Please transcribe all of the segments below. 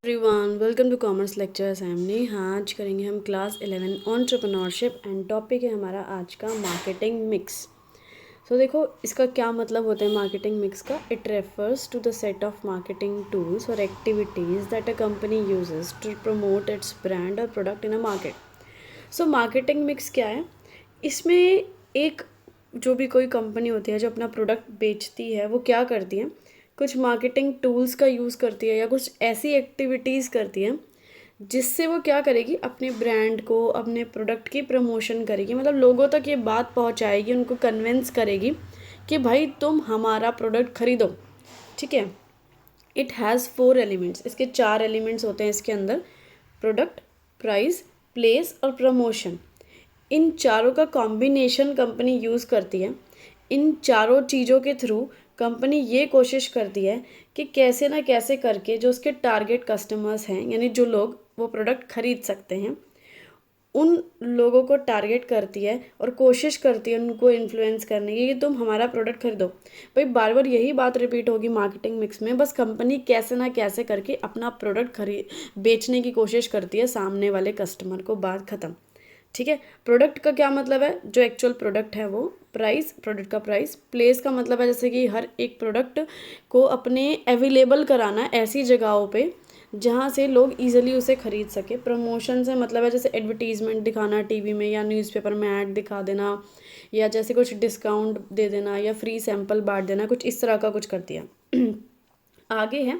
Everyone welcome to commerce lectures. I am Neha. आज करेंगे हम क्लास 11 एंटरप्रेन्योरशिप एंड टॉपिक है हमारा आज का मार्केटिंग मिक्स। सो देखो इसका क्या मतलब होता है मार्केटिंग मिक्स का। It refers to the set of marketing tools और activities that a company uses to promote its brand और product in a market. So marketing mix क्या है, इसमें एक जो भी कोई कंपनी होती है जो अपना प्रोडक्ट बेचती है वो क्या करती है, कुछ मार्केटिंग टूल्स का यूज़ करती है या कुछ ऐसी एक्टिविटीज़ करती है जिससे वो क्या करेगी, अपने ब्रांड को अपने प्रोडक्ट की प्रमोशन करेगी। मतलब लोगों तक ये बात पहुंचाएगी, उनको कन्विंस करेगी कि भाई तुम हमारा प्रोडक्ट खरीदो। ठीक है। इट हैज़ 4 एलिमेंट्स, इसके 4 एलिमेंट्स होते हैं इसके अंदर। प्रोडक्ट, प्राइस, प्लेस और प्रमोशन। इन चारों का कॉम्बिनेशन कंपनी यूज़ करती है। इन चारों चीज़ों के थ्रू कंपनी ये कोशिश करती है कि कैसे ना कैसे करके जो उसके टारगेट कस्टमर्स हैं, यानी जो लोग वो प्रोडक्ट खरीद सकते हैं, उन लोगों को टारगेट करती है और कोशिश करती है उनको इन्फ्लुएंस करने की कि तुम हमारा प्रोडक्ट खरीदो। भाई बार बार यही बात रिपीट होगी मार्केटिंग मिक्स में, बस कंपनी कैसे ना कैसे करके अपना प्रोडक्ट बेचने की कोशिश करती है सामने वाले कस्टमर को। बात ख़त्म। ठीक है। प्रोडक्ट का क्या मतलब है, जो एक्चुअल प्रोडक्ट है वो। प्राइस, प्रोडक्ट का प्राइस। प्लेस का मतलब है जैसे कि हर एक प्रोडक्ट को अपने अवेलेबल कराना ऐसी जगहों पे जहाँ से लोग इजीली उसे खरीद सके। प्रमोशन से मतलब है जैसे एडवर्टीजमेंट दिखाना टीवी में या न्यूज़पेपर में ऐड दिखा देना, या जैसे कुछ डिस्काउंट दे देना या फ्री सैंपल बांट देना, कुछ इस तरह का कुछ कर दिया। आगे है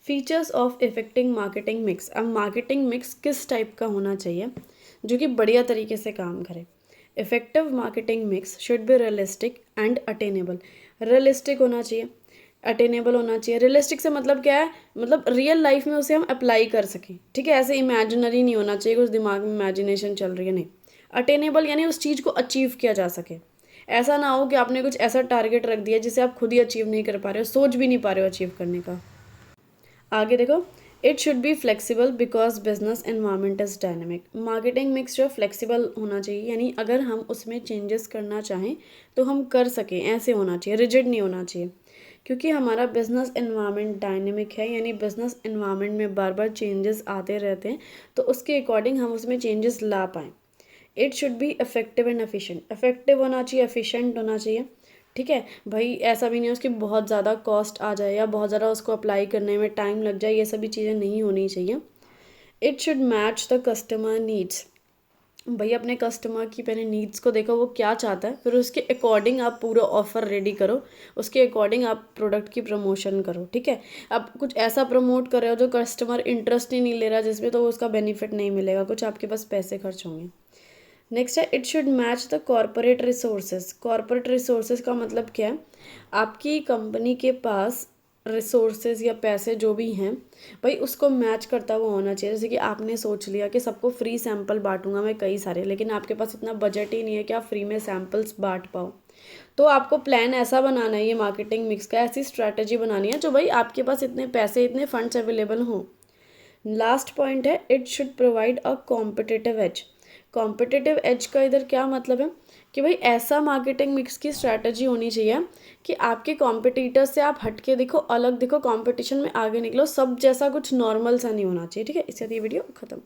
features of affecting marketing mix. अब मार्केटिंग मिक्स किस टाइप का होना चाहिए जो कि बढ़िया तरीके से काम करे। Effective marketing mix should be realistic and attainable. Realistic होना चाहिए, अटेनेबल होना चाहिए। रियलिस्टिक से मतलब क्या है, मतलब रियल लाइफ में उसे हम अप्लाई कर सकें। ठीक है। ऐसे इमेजिनरी नहीं होना चाहिए, कुछ दिमाग में इमेजिनेशन चल रही है, नहीं। अटेनेबल यानी उस चीज़ को अचीव किया जा सके। ऐसा ना हो कि आपने कुछ ऐसा टारगेट रख दिया जिसे आप खुद ही अचीव नहीं कर पा रहे हो, सोच भी नहीं पा रहे हो अचीव करने का। आगे देखो, it should be flexible because business environment is dynamic. Marketing mix जो फ्लेक्सिबल होना चाहिए, यानी अगर हम उसमें चेंजेस करना चाहें तो हम कर सकें, ऐसे होना चाहिए, रिजिड नहीं होना चाहिए। क्योंकि हमारा बिजनेस एनवायरनमेंट डायनेमिक है, यानी बिजनेस एनवायरनमेंट में बार बार चेंजेस आते रहते हैं, तो उसके अकॉर्डिंग हम उसमें चेंजेस ला पाएँ। It should be effective and efficient. Effective होना चाहिए, एफिशिएंट होना चाहिए। ठीक है भाई, ऐसा भी नहीं है उसकी बहुत ज़्यादा कॉस्ट आ जाए या बहुत ज़्यादा उसको अप्लाई करने में टाइम लग जाए, ये सभी चीज़ें नहीं होनी चाहिए। It should match the customer needs. भाई अपने कस्टमर की पहले नीड्स को देखो, वो क्या चाहता है, फिर उसके अकॉर्डिंग आप पूरा ऑफ़र रेडी करो, उसके अकॉर्डिंग आप प्रोडक्ट की प्रमोशन करो। ठीक है। अब कुछ ऐसा प्रमोट कर रहे हो जो कस्टमर इंटरेस्ट ही नहीं ले रहा जिसमें, तो उसका बेनिफिट नहीं मिलेगा, कुछ आपके पास पैसे खर्च होंगे। नेक्स्ट है, it should match the corporate resources. Corporate resources का मतलब क्या है, आपकी कंपनी के पास रिसोर्सेज या पैसे जो भी हैं, भाई उसको मैच करता हुआ होना चाहिए। जैसे कि आपने सोच लिया कि सबको फ्री सैंपल बांटूंगा मैं कई सारे, लेकिन आपके पास इतना बजट ही नहीं है कि आप फ्री में सैंपल्स बांट पाओ, तो आपको प्लान ऐसा बनाना है, ये मार्केटिंग मिक्स का ऐसी स्ट्रैटेजी बनानी है जो भाई आपके पास इतने पैसे, इतने फंड्स अवेलेबल हों। लास्ट पॉइंट है, it should provide a competitive as. Competitive as का इधर क्या मतलब है कि भाई ऐसा मार्केटिंग मिक्स की स्ट्रैटेजी होनी चाहिए कि आपके कॉम्पिटिटर्स से आप हटके दिखो, अलग दिखो, कंपटीशन में आगे निकलो, सब जैसा कुछ नॉर्मल सा नहीं होना चाहिए। ठीक है। इसके साथ ये वीडियो खत्म।